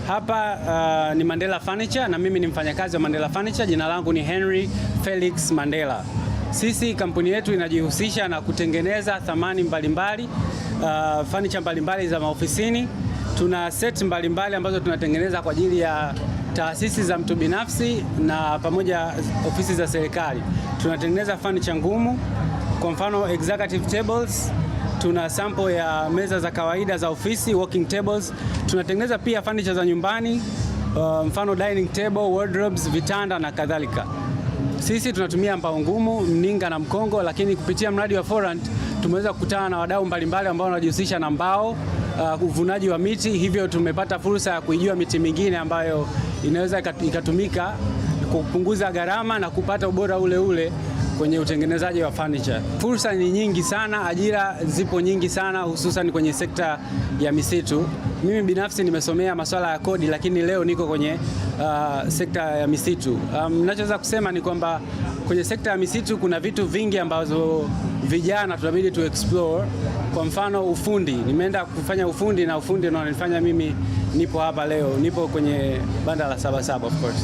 Hapa ni Mandela Furniture na mimi ni mfanyakazi wa Mandela Furniture. Jina langu ni Henry Felix Mandela. Sisi kampuni yetu inajihusisha na kutengeneza thamani mbalimbali, furniture mbalimbali za maofisini. Tuna set mbalimbali ambazo tunatengeneza kwa ajili ya taasisi za mtu binafsi na pamoja ofisi za serikali. Tunatengeneza furniture ngumu, kwa mfano executive tables. Tuna sample ya meza za kawaida za ofisi, walking tables. Tunatengeneza pia furniture za nyumbani, mfano dining table, wardrobes, vitanda na kadhalika. Sisi tunatumia mbao ngumu, mninga na mkongo, lakini kupitia mradi wa Forant tumeweza kukutana na wadau mbalimbali ambao wanajihusisha na mbao, uvunaji wa miti. Hivyo tumepata fursa ya kuijua miti mingine ambayo inaweza ikatumika kupunguza gharama na kupata ubora ule ule kwenye utengenezaji wa furniture. Fursa ni nyingi sana, ajira zipo nyingi sana, hususan kwenye sekta ya misitu. Mimi binafsi nimesomea masuala ya kodi, lakini leo niko kwenye sekta ya misitu. Ninachoweza kusema ni kwamba kwenye sekta ya misitu kuna vitu vingi ambazo vijana tunabidi tu explore. Kwa mfano ufundi, nimeenda kufanya ufundi na ufundi ndio unanifanya mimi nipo hapa leo, nipo kwenye banda la Sabasaba of course.